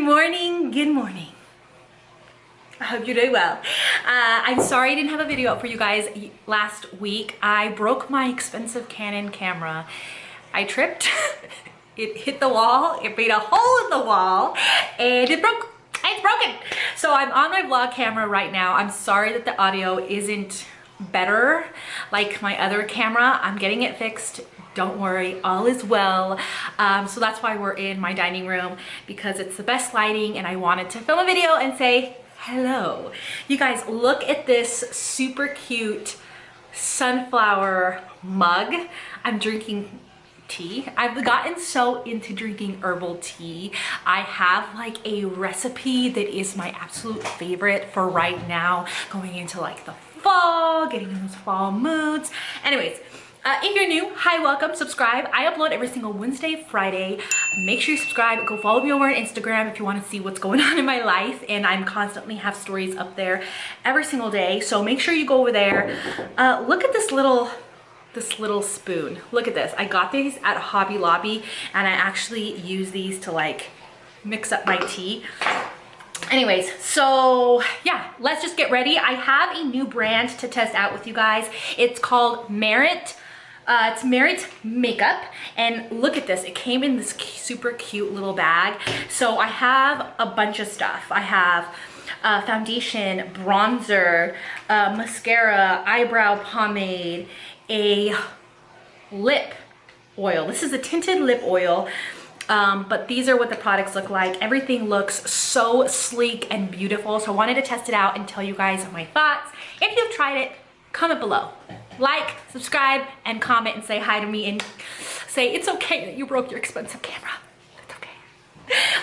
morning, good morning. I hope you're doing well. I'm sorry I didn't have a video up for you guys last week. I broke my expensive Canon camera. I tripped, it hit the wall, it made a hole in the wall, and it broke. It's broken. So I'm on my vlog camera right now. I'm sorry that the audio isn't better like my other camera. I'm getting it fixed. Don't worry, all is well. So that's why we're in my dining room, because it's the best lighting and I wanted to film a video and say hello. You guys, look at this super cute sunflower mug. I'm drinking tea. I've gotten so into drinking herbal tea. I have like a recipe that is my absolute favorite for right now, going into like the fall, getting in those fall moods. Anyways, if you're new, hi, welcome, subscribe. I upload every single Wednesday, Friday. Make sure you subscribe. Go follow me over on Instagram if you want to see what's going on in my life. And I'm constantly have stories up there every single day. So make sure you go over there. Look at this little spoon. Look at this. I got these at Hobby Lobby and I actually use these to like mix up my tea. Anyways, so yeah, let's just get ready. I have a new brand to test out with you guys. It's called Merit. It's Merit Makeup, and look at this. It came in this super cute little bag. So I have a bunch of stuff. I have foundation, bronzer, mascara, eyebrow pomade, a lip oil. This is a tinted lip oil. But these are what the products look like. Everything looks so sleek and beautiful. So I wanted to test it out and tell you guys my thoughts. If you've tried it, comment below. Like, subscribe, and comment and say hi to me and say it's okay that you broke your expensive camera. It's okay.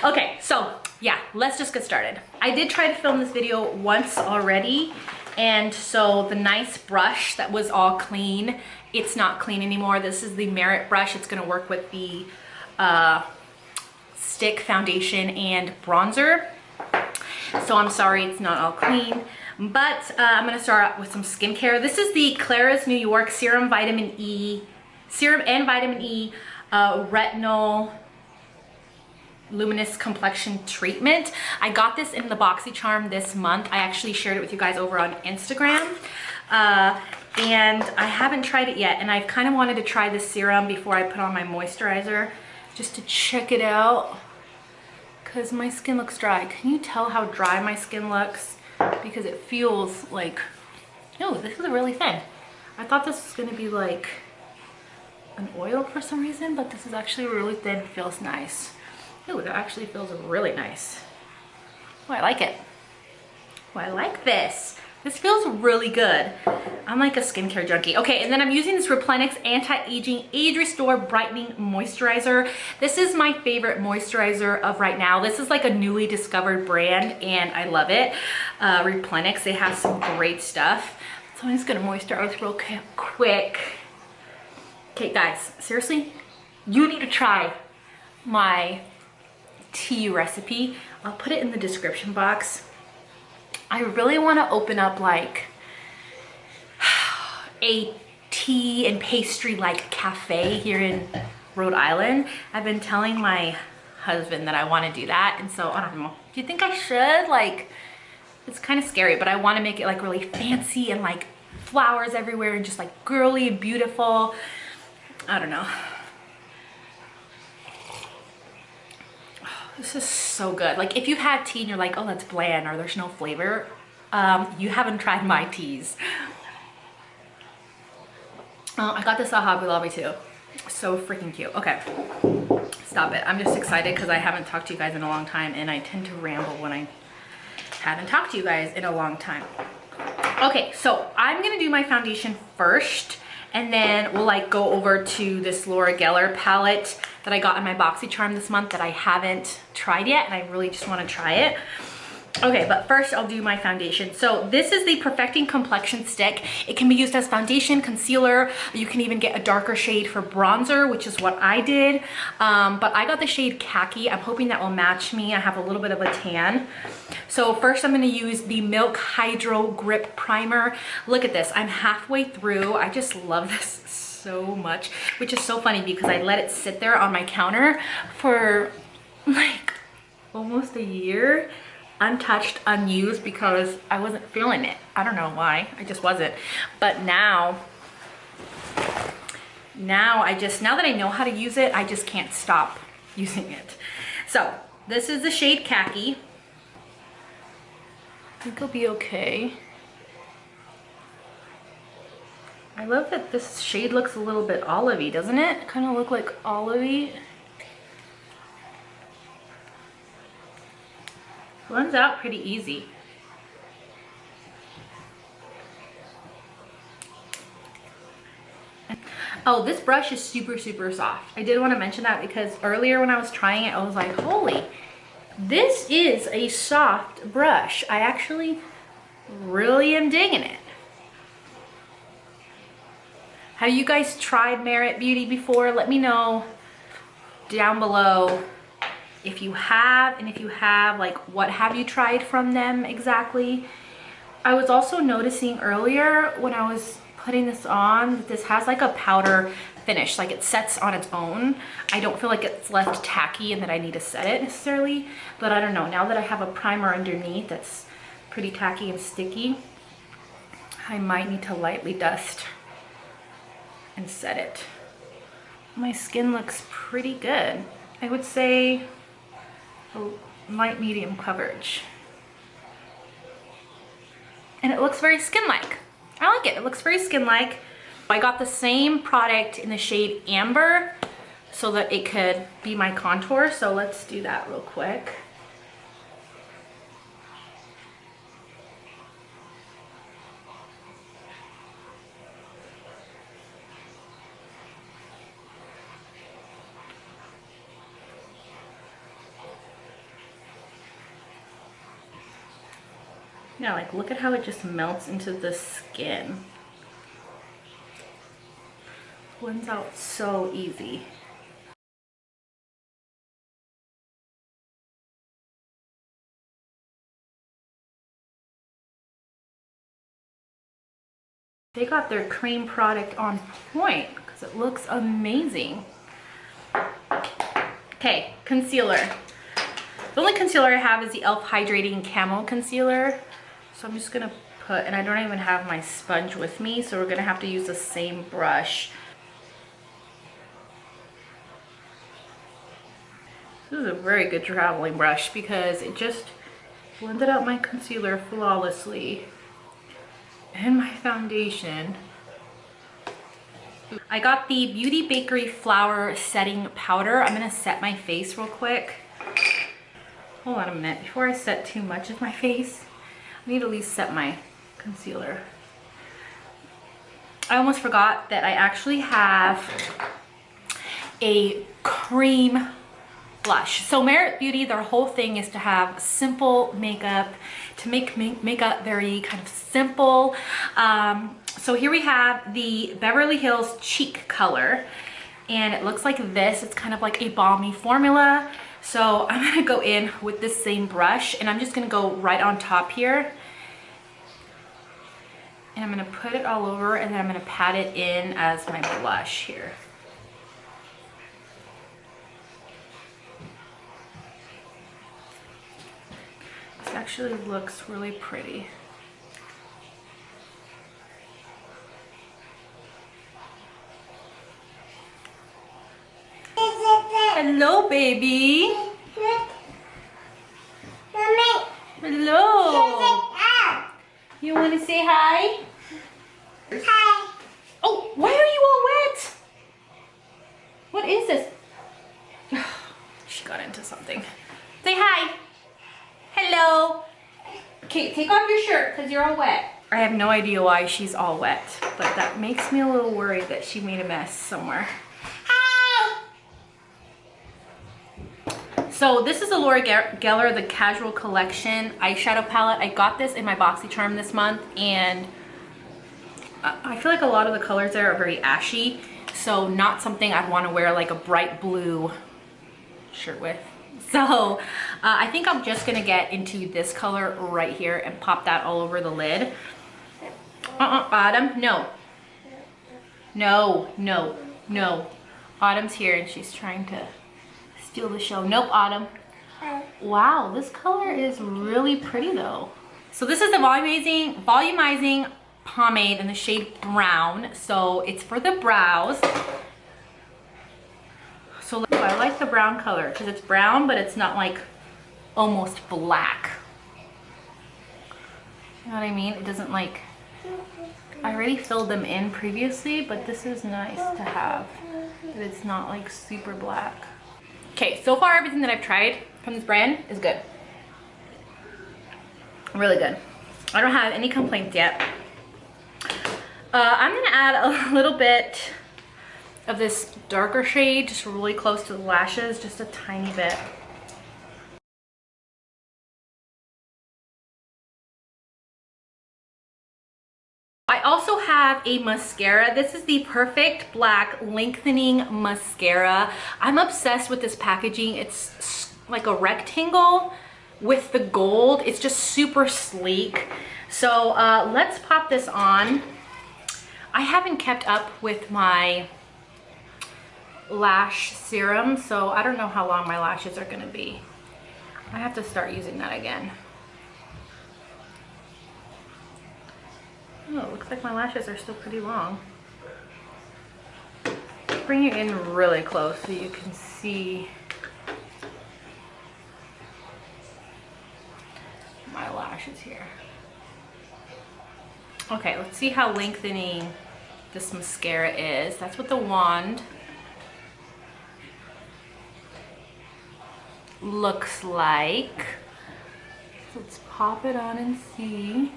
Okay, so yeah, let's just get started. I did try to film this video once already. And so the nice brush that was all clean, it's not clean anymore. This is the Merit brush. It's gonna work with the stick foundation and bronzer. So I'm sorry it's not all clean, but I'm gonna start out with some skincare. This is the Clara's New York Serum and Vitamin E Retinol Luminous Complexion Treatment. I got this in the BoxyCharm this month. I actually shared it with you guys over on Instagram. And I haven't tried it yet, and I've kind of wanted to try this serum before I put on my moisturizer, just to check it out, because my skin looks dry. Can you tell how dry my skin looks? Because it feels like, no, this is really thin. I thought this was gonna be like an oil for some reason, but this is actually really thin. Feels nice. Ooh, that actually feels really nice. Oh, I like it. Oh, I like this. This feels really good. I'm like a skincare junkie. Okay, and then I'm using this Replenix Anti-Aging Age Restore Brightening Moisturizer. This is my favorite moisturizer of right now. This is like a newly discovered brand and I love it. Replenix, they have some great stuff. So I'm just gonna moisturize real quick. Okay guys, seriously, you need to try my tea recipe. I'll put it in the description box. I really want to open up like a tea and pastry like cafe here in Rhode Island. I've been telling my husband that I want to do that, and so I don't know. Do you think I should? Like, it's kind of scary, but I want to make it like really fancy and like flowers everywhere and just like girly and beautiful. I don't know. This is so good. Like if you've had tea and you're like, oh, that's bland or there's no flavor, you haven't tried my teas. I got this at Hobby Lobby too. So freaking cute. Okay, stop it. I'm just excited because I haven't talked to you guys in a long time and I tend to ramble when I haven't talked to you guys in a long time. Okay, so I'm gonna do my foundation first, and then we'll like go over to this Laura Geller palette that I got in my BoxyCharm this month that I haven't tried yet, and I really just want to try it. Okay, but first I'll do my foundation. So this is the Perfecting Complexion Stick. It can be used as foundation, concealer. You can even get a darker shade for bronzer, which is what I did. But I got the shade Khaki. I'm hoping that will match me. I have a little bit of a tan. So first I'm gonna use the Milk Hydro Grip Primer. Look at this, I'm halfway through. I just love this so much, which is so funny because I let it sit there on my counter for like almost a year, untouched, unused, because I wasn't feeling it. I don't know why, I just wasn't. But now that I know how to use it, I just can't stop using it. So this is the shade KHAKI. I think it'll be okay. I love that this shade looks a little bit olivey, doesn't it? Kind of look like olivey. Blends out pretty easy. Oh, this brush is super, super soft. I did want to mention that because earlier when I was trying it, I was like, holy, this is a soft brush. I actually really am digging it. Have you guys tried Merit Beauty before? Let me know down below if you have, and if you have, like, what have you tried from them exactly? I was also noticing earlier when I was putting this on that this has like a powder finish, like it sets on its own. I don't feel like it's left tacky and that I need to set it necessarily, but I don't know. Now that I have a primer underneath that's pretty tacky and sticky, I might need to lightly dust and set it. My skin looks pretty good. I would say a light medium coverage. And it looks very skin-like. I like it. It looks very skin-like. I got the same product in the shade Amber so that it could be my contour. So let's do that real quick. Yeah, like look at how it just melts into the skin. Blends out so easy. They got their cream product on point because it looks amazing. Okay, concealer. The only concealer I have is the e.l.f. Hydrating Camo Concealer. So I'm just gonna put, and I don't even have my sponge with me, so we're gonna have to use the same brush. This is a very good traveling brush because it just blended out my concealer flawlessly. And my foundation. I got the Beauty Bakery Flour Setting Powder. I'm gonna set my face real quick. Hold on a minute, before I set too much of my face, I need to at least set my concealer. I almost forgot that I actually have a cream blush. So Merit Beauty, their whole thing is to have simple makeup, to make makeup very kind of simple. So here we have the Beverly Hills Cheek color, and it looks like this. It's kind of like a balmy formula. So I'm gonna go in with this same brush, and I'm just gonna go right on top here. And I'm gonna put it all over, and then I'm gonna pat it in as my blush here. This actually looks really pretty. Hello, baby. Hello. You want to say hi? Hi. Oh, why are you all wet? What is this? She got into something. Say hi. Hello. Okay, take off your shirt because you're all wet. I have no idea why she's all wet, but that makes me a little worried that she made a mess somewhere. Hi. So this is the Laura Geller, the Casual Collection eyeshadow palette. I got this in my BoxyCharm this month, and I feel like a lot of the colors there are very ashy, so not something I'd want to wear like a bright blue shirt with. So I think I'm just gonna get into this color right here and pop that all over the lid. Autumn, no. No, no, no. Autumn's here and she's trying to steal the show. Nope, Autumn. Wow, this color is really pretty though. So this is the volumizing pomade in the shade brown. So it's for the brows. So I like the brown color because it's brown, but it's not like almost black. You know what I mean? It doesn't like, I already filled them in previously, but this is nice to have, that it's not like super black. Okay, so far everything that I've tried from this brand is good. Really good. I don't have any complaints yet. I'm gonna add a little bit of this darker shade, just really close to the lashes, just a tiny bit. I also have a mascara. This is the Perfect Black Lengthening Mascara. I'm obsessed with this packaging. It's like a rectangle with the gold. It's just super sleek. So let's pop this on. I haven't kept up with my lash serum, so I don't know how long my lashes are gonna be. I have to start using that again. Oh, it looks like my lashes are still pretty long. Bring it in really close so you can see my lashes here. Okay, let's see how lengthening this mascara is. That's what the wand looks like. So let's pop it on and see.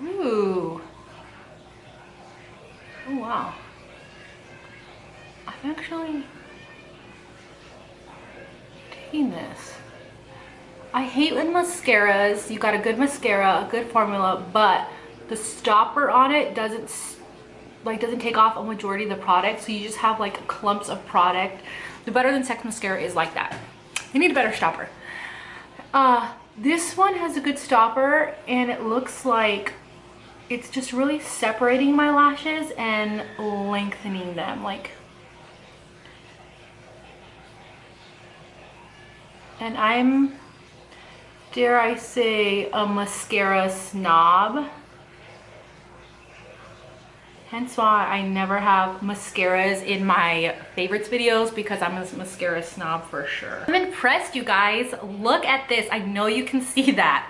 Ooh. Oh wow. I'm actually taking this. I hate when mascaras, you got a good mascara, a good formula, but the stopper on it doesn't take off a majority of the product, so you just have like clumps of product. The Better Than Sex mascara is like that. You need a better stopper. This one has a good stopper, and it looks like it's just really separating my lashes and lengthening them, like. And I'm, dare I say, a mascara snob. Hence why I never have mascaras in my favorites videos, because I'm a mascara snob for sure. I'm impressed, you guys. Look at this. I know you can see that.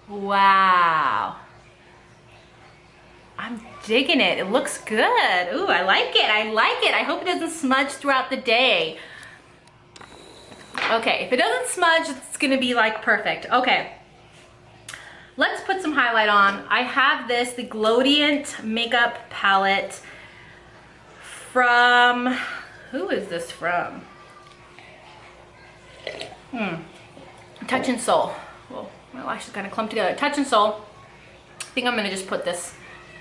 Wow. I'm digging it. It looks good. Ooh, I like it. I like it. I hope it doesn't smudge throughout the day. Okay, if it doesn't smudge, it's gonna be like perfect. Okay. Let's put some highlight on. I have this, the GLOWDIANT makeup palette from, who is this from? Touch and Soul. Well, my lashes kind of clumped together. Touch and Soul. I think I'm gonna just put this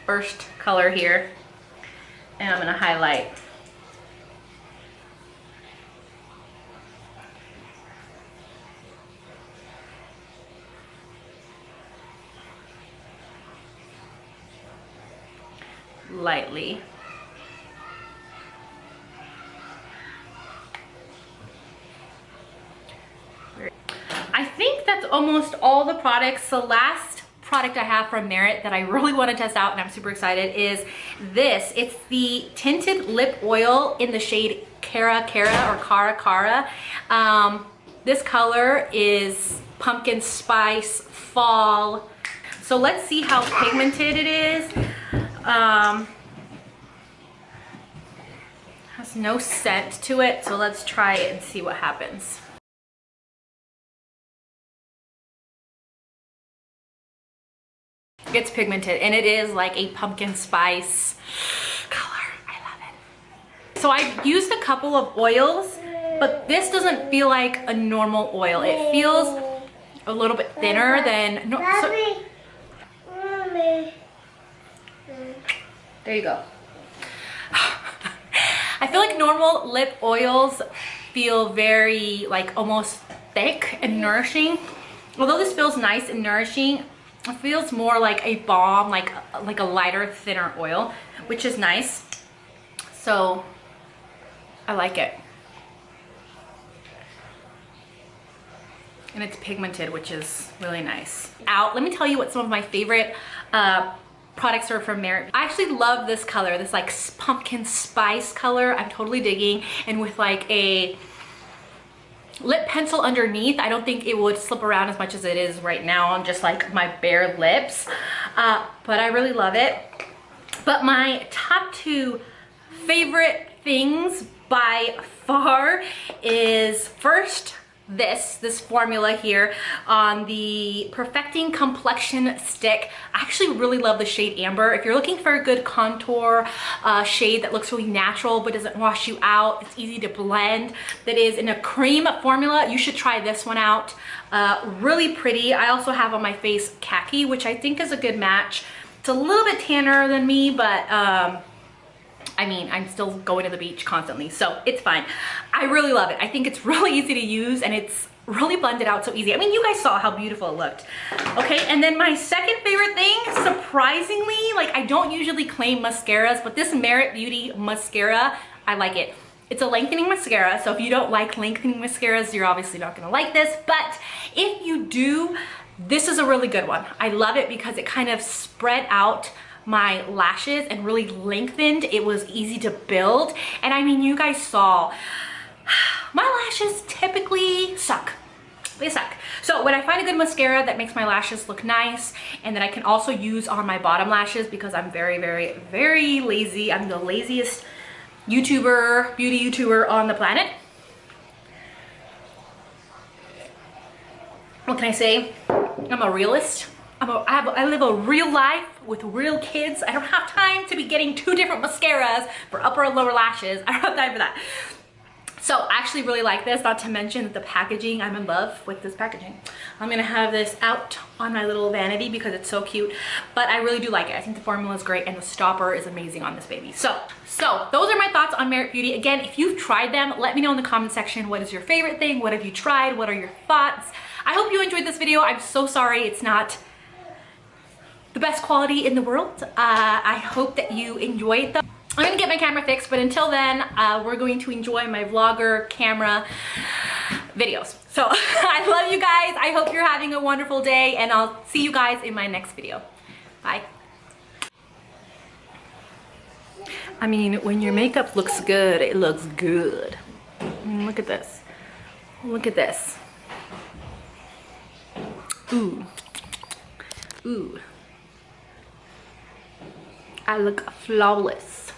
first color here, and I'm gonna highlight. Lightly. I think that's almost all the products. The last product I have from Merit that I really want to test out, and I'm super excited, is this. It's the tinted lip oil in the shade CARA or CARA. This color is pumpkin spice fall. So let's see how pigmented it is. Has no scent to it, so let's try it and see what happens. It's pigmented, and it is like a pumpkin spice color. I love it. So I used a couple of oils, but this doesn't feel like a normal oil. It feels a little bit thinner than there you go. I feel like normal lip oils feel very like almost thick and nourishing. Although this feels nice and nourishing, it feels more like a balm, like a lighter, thinner oil, which is nice. So I like it. and it's pigmented, which is really nice. Let me tell you what some of my favorite products are from Merit. I actually love this color, this like pumpkin spice color. I'm totally digging, and with like a lip pencil underneath, I don't think it would slip around as much as it is right now on just like my bare lips, but I really love it. But my top 2 favorite things by far is first this formula here on the Perfecting Complexion stick. I actually really love the shade Amber. If you're looking for a good contour shade that looks really natural but doesn't wash you out, it's easy to blend, that is in a cream formula, you should try this one out. Really pretty. I also have on my face KHAKI, which I think is a good match. It's a little bit tanner than me, but I mean, I'm still going to the beach constantly, so it's fine. I really love it. I think it's really easy to use, and it's really blended out so easy. I mean, you guys saw how beautiful it looked. Okay, and then my second favorite thing, surprisingly, like I don't usually claim mascaras, but this Merit Beauty mascara, I like it. It's a lengthening mascara, so if you don't like lengthening mascaras, you're obviously not gonna like this, but if you do, this is a really good one. I love it because it kind of spread out my lashes and really lengthened. It was easy to build, and I mean, you guys saw my lashes typically suck. They suck. So when I find a good mascara that makes my lashes look nice and that I can also use on my bottom lashes, because I'm very, very, very lazy. I'm the laziest beauty YouTuber on the planet. What can I say? I'm a realist. I live a real life with real kids. I don't have time to be getting 2 different mascaras for upper and lower lashes. I don't have time for that. So I actually really like this, not to mention the packaging. I'm in love with this packaging. I'm gonna have this out on my little vanity because it's so cute, but I really do like it. I think the formula is great and the stopper is amazing on this baby. So those are my thoughts on Merit Beauty. Again, if you've tried them, let me know in the comment section, what is your favorite thing? What have you tried? What are your thoughts? I hope you enjoyed this video. I'm so sorry it's not the best quality in the world. I hope that you enjoyed them. I'm gonna get my camera fixed, but until then, we're going to enjoy my vlogger camera videos. So I love you guys. I hope you're having a wonderful day, and I'll see you guys in my next video. Bye. I mean, when your makeup looks good, it looks good. I mean, look at this. Look at this. Ooh. Ooh. I look flawless.